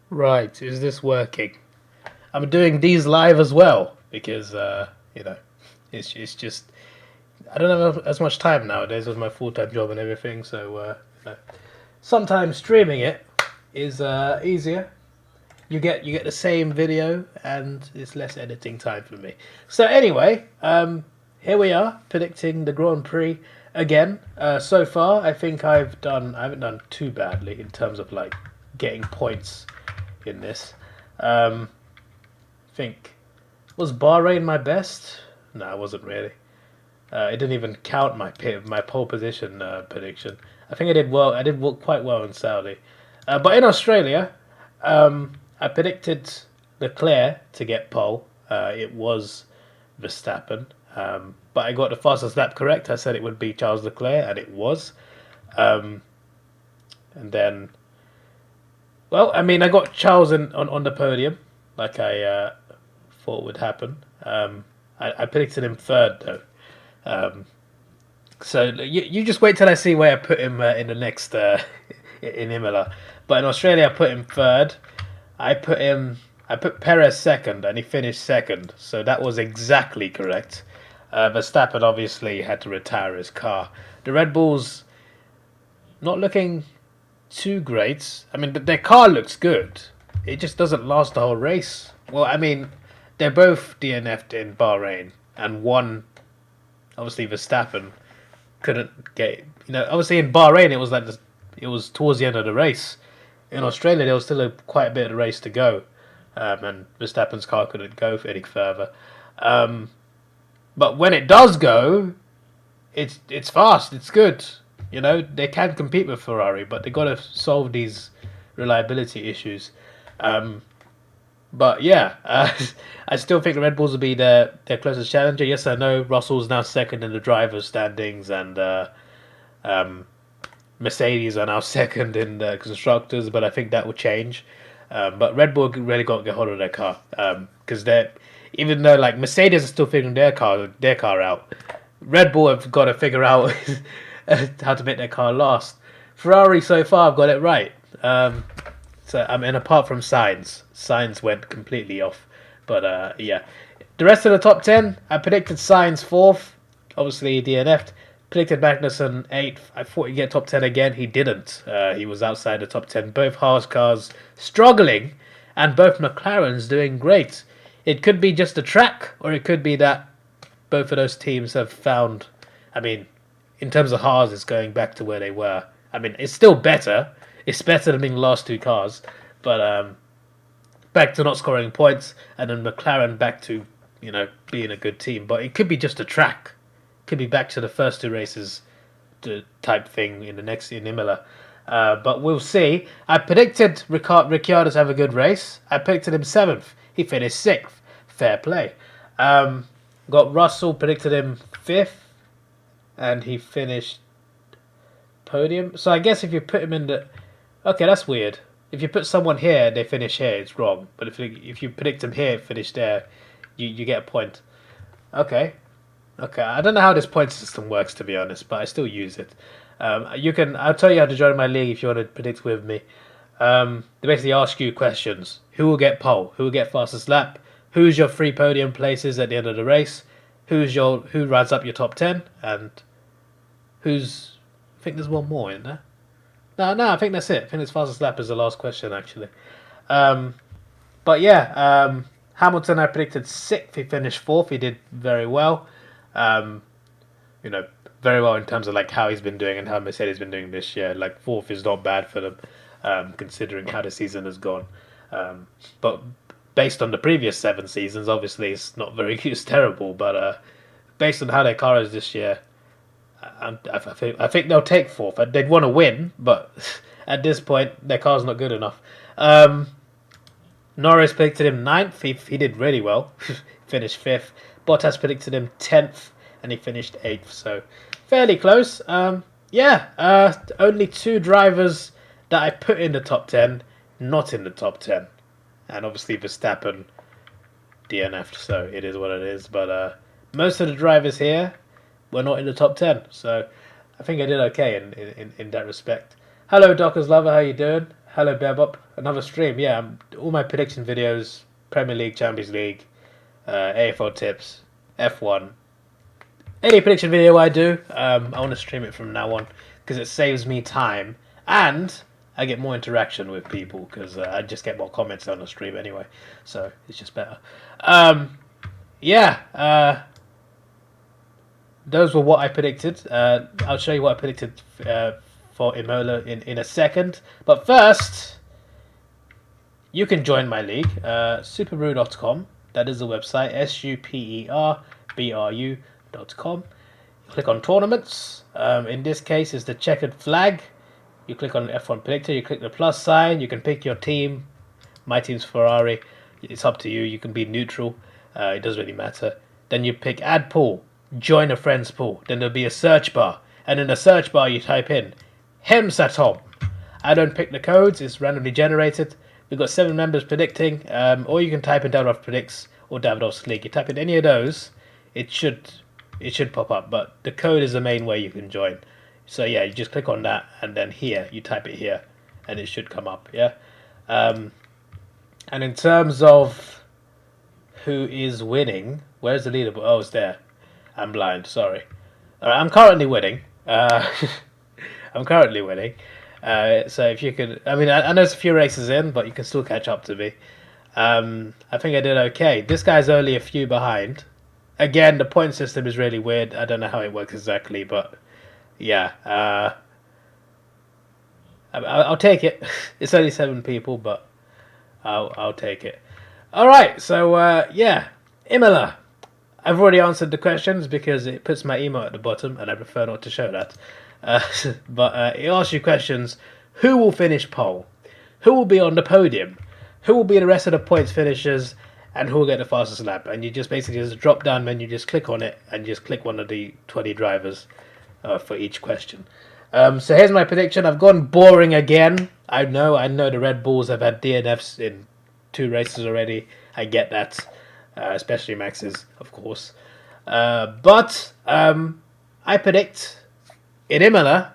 Right, is this working? I'm doing these live as well because you know, it's just I don't have as much time nowadays with my full-time job and everything. So you know, sometimes streaming it is easier. You get the same video and it's less editing time for me. So anyway, here we are predicting the Grand Prix again. So far, I think I haven't done too badly in terms of like getting points in this. Think was Bahrain my best? No, it wasn't really. It didn't even count my pole position prediction. I think I did well. I did quite well in Saudi, but in Australia, I predicted Leclerc to get pole. It was Verstappen, but I got the fastest lap correct. I said it would be Charles Leclerc, and it was. Um, and then, well, I mean, I got Charles on the podium, like I thought would happen. I predicted him third though. Um, so you just wait till I see where I put him in the next in Imola. But in Australia, I put him third. I put Perez second, and he finished second. So that was exactly correct. Verstappen obviously had to retire his car. The Red Bulls not looking too great. I mean, their car looks good. It just doesn't last the whole race. Well, I mean, they're both DNF'd in Bahrain, and one, obviously Verstappen, couldn't get. You know, obviously in Bahrain it was like it was towards the end of the race. In Australia there was still quite a bit of the race to go, and Verstappen's car couldn't go any further. Um, but when it does go, it's fast. It's good. You know, they can compete with Ferrari, but they got to solve these reliability issues. Um, but yeah, I still think the Red Bulls will be their closest challenger. Yes, I know Russell's now second in the drivers' standings, and um, Mercedes are now second in the constructors. But I think that will change. But Red Bull really got to get hold of their car because they're even though like Mercedes is still figuring their car out, Red Bull have got to figure out how to make their car last. Ferrari so far have got it right. So I mean, apart from Sainz went completely off. But yeah, the rest of the top 10, I predicted Sainz fourth. Obviously, DNF'd. Predicted Magnussen eighth. I thought he'd get top 10 again. He didn't. He was outside the top 10. Both Haas cars struggling, and both McLarens doing great. It could be just a track, or it could be that both of those teams have found. I mean, in terms of Haas, it's going back to where they were. I mean, it's still better. It's better than being the last two cars, but back to not scoring points, and then McLaren back to being a good team. But it could be just a track. Could be back to the first two races type thing in Imola. But we'll see. I predicted Ricciardo to have a good race. I predicted him seventh. He finished sixth. Fair play. Got Russell, predicted him fifth, and he finished podium. So I guess if you put him in the... Okay, that's weird. If you put someone here, they finish here, it's wrong. But if you predict them here, finish there, you get a point. Okay. Okay, I don't know how this point system works, to be honest, but I still use it. I'll tell you how to join my league if you want to predict with me. They basically ask you questions. Who will get pole? Who will get fastest lap? Who's your three podium places at the end of the race? Who runs up your top 10? And I think there's one more in there. No, I think that's it. I think this fastest lap is the last question, actually. But yeah, Hamilton, I predicted sixth. He finished fourth. He did very well. Very well in terms of like how he's been doing and how Mercedes has been doing this year. Like fourth is not bad for them, considering how the season has gone. But based on the previous 7 seasons, obviously it's not very it's terrible. But based on how their car is this year, I think they'll take fourth. They'd want to win, but at this point their car's not good enough. Norris predicted him ninth. He did really well. Finished fifth. Bottas predicted him 10th, and he finished 8th, so fairly close. Only 2 drivers that I put in the top 10, not in the top 10. And obviously Verstappen DNF'd, so it is what it is. But most of the drivers here were not in the top 10, so I think I did okay in that respect. Hello, Docker's Lover, how you doing? Hello Bebop, another stream. Yeah, all my prediction videos, Premier League, Champions League, AFL tips, F1. Any prediction video I do, I want to stream it from now on because it saves me time and I get more interaction with people because I just get more comments on the stream anyway. So it's just better. Yeah, those were what I predicted. I'll show you what I predicted for Imola in a second. But first, you can join my league, superbrew.com. That is the website, superbru.com. Click on tournaments. In this case, it's the checkered flag. You click on F1 predictor. You click the plus sign. You can pick your team. My team's Ferrari. It's up to you. You can be neutral. It doesn't really matter. Then you pick add pool. Join a friend's pool. Then there'll be a search bar. And in the search bar, you type in Hemsatom. I don't pick the codes. It's randomly generated. We've got 7 members predicting. Or you can type in Davidoff Predicts or Davidoff's League. You type in any of those, it should pop up. But the code is the main way you can join. So yeah, you just click on that, and then here you type it here, and it should come up. Yeah. And in terms of who is winning, where's the leaderboard? Oh, it's there. I'm blind. Sorry. I'm currently winning. I'm currently winning. So if you could, I mean, I know it's a few races in, but you can still catch up to me. I think I did okay. This guy's only a few behind. Again, the point system is really weird. I don't know how it works exactly, but yeah. I'll take it. It's only 7 people, but I'll take it. All right. So yeah, Imola. I've already answered the questions because it puts my email at the bottom, and I prefer not to show that. But it asks you questions. Who will finish pole? Who will be on the podium? Who will be the rest of the points finishers? And who will get the fastest lap? And you just basically just drop down menu, just click on it, and just click one of the 20 drivers for each question. So here's my prediction. I've gone boring again. I know the Red Bulls have had DNFs in 2 races already. I get that. Especially Max's, of course. But I predict in Imola,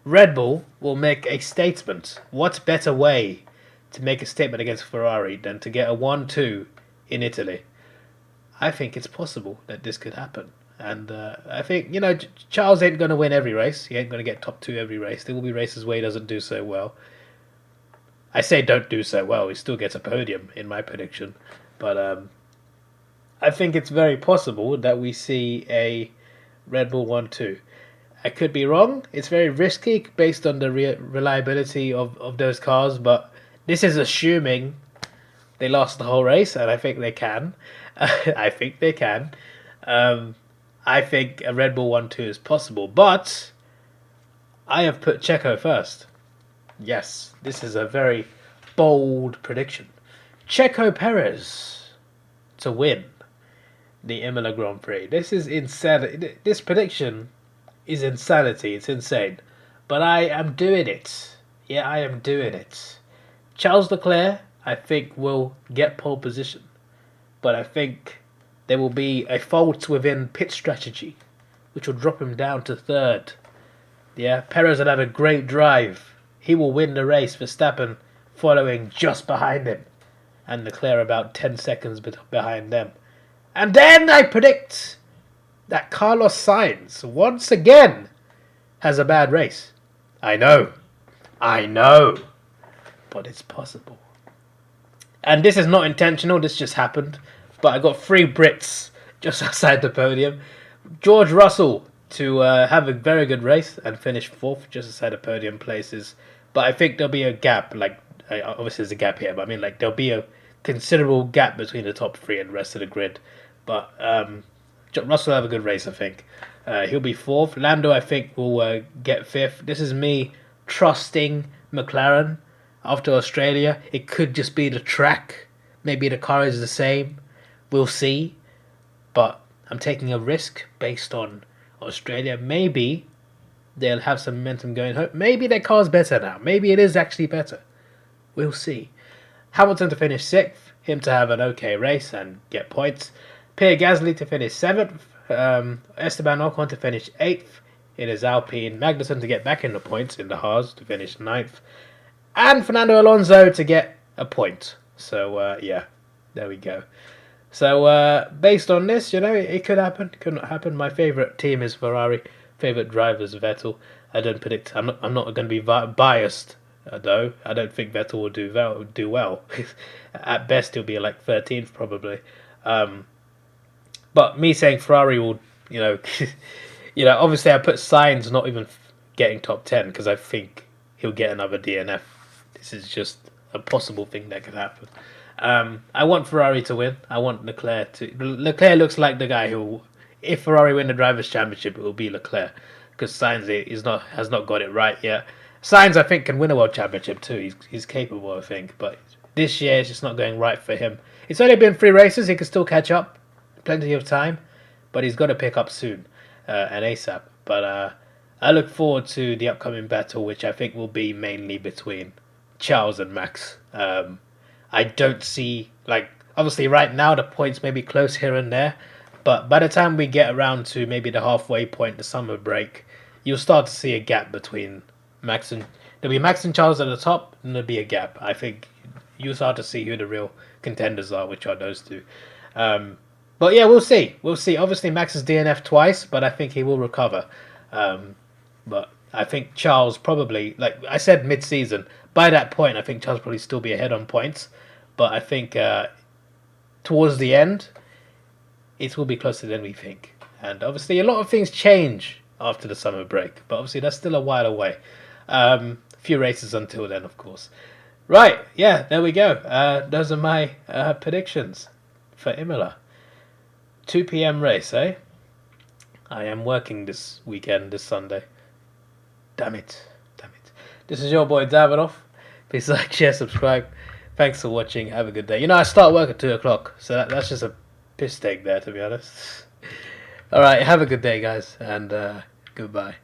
Red Bull will make a statement. What better way to make a statement against Ferrari than to get a 1-2 in Italy? I think it's possible that this could happen. And I think, Charles ain't going to win every race. He ain't going to get top 2 every race. There will be races where he doesn't do so well. I say don't do so well. He still gets a podium in my prediction. But I think it's very possible that we see a Red Bull 1-2. I could be wrong. It's very risky based on the reliability of those cars, but this is assuming they last the whole race, and I think they can. I think they can. I think a Red Bull 1-2 is possible, but I have put Checo first. Yes, this is a very bold prediction. Checo Perez to win the Imola Grand Prix. This is insanity. This prediction is insanity. It's insane. But I am doing it. Yeah, I am doing it. Charles Leclerc, I think, will get pole position. But I think there will be a fault within pit strategy, which will drop him down to 3rd. Yeah, Perez will have a great drive. He will win the race. Verstappen following just behind him. And Leclerc about 10 seconds behind them. And then I predict that Carlos Sainz, once again, has a bad race. I know. But it's possible. And this is not intentional, this just happened. But I got 3 Brits just outside the podium. George Russell to have a very good race and finish 4th just outside the podium places. But I think there'll be a gap, obviously there's a gap here, but I mean there'll be a considerable gap between the top 3 and the rest of the grid. But Russell will have a good race, I think. He'll be 4th. Lando, I think, will get 5th. This is me trusting McLaren after Australia. It could just be the track. Maybe the car is the same. We'll see. But I'm taking a risk based on Australia. Maybe they'll have some momentum going home. Maybe their car's better now. Maybe it is actually better. We'll see. Hamilton to finish 6th. Him to have an okay race and get points. Pierre Gasly to finish 7th. Esteban Ocon to finish 8th in his Alpine. Magnussen to get back in the points in the Haas to finish 9th. and Fernando Alonso to get a point. So yeah, there we go. So based on this, you know, it could happen, could not happen. My favorite team is Ferrari. Favorite driver is Vettel. I don't predict. I'm not going to be biased though. I don't think Vettel will do well. At best, he'll be like 13th probably. But me saying Ferrari will, you know, obviously I put Sainz not even getting top 10 because I think he'll get another DNF. This is just a possible thing that could happen. I want Ferrari to win. I want Leclerc to. Leclerc looks like the guy who, if Ferrari win the drivers' championship, it will be Leclerc because Sainz has not got it right yet. Sainz, I think, can win a world championship too. He's capable, I think, but this year it's just not going right for him. It's only been 3 races. He can still catch up, plenty of time, but he's got to pick up soon and ASAP. But I look forward to the upcoming battle, which I think will be mainly between Charles and Max. I don't see, like, obviously right now the points may be close here and there, but by the time we get around to maybe the halfway point, the summer break, you'll start to see a gap between there'll be Max and Charles at the top, and there'll be a gap. I think you'll start to see who the real contenders are, which are those two. But yeah, we'll see. We'll see. Obviously, Max is DNF twice, but I think he will recover. But I think Charles probably, like I said, mid-season. By that point, I think Charles probably still be ahead on points. But I think towards the end, it will be closer than we think. And obviously, a lot of things change after the summer break. But obviously, that's still a while away. A few races until then, of course. Right, yeah, there we go. Those are my predictions for Imola. 2 p.m. race, eh? I am working this weekend, this Sunday. Damn it. This is your boy Davidoff. Please like, share, subscribe. Thanks for watching. Have a good day. You know, I start work at 2 o'clock, so that's just a piss take there, to be honest. Alright, have a good day, guys, and goodbye.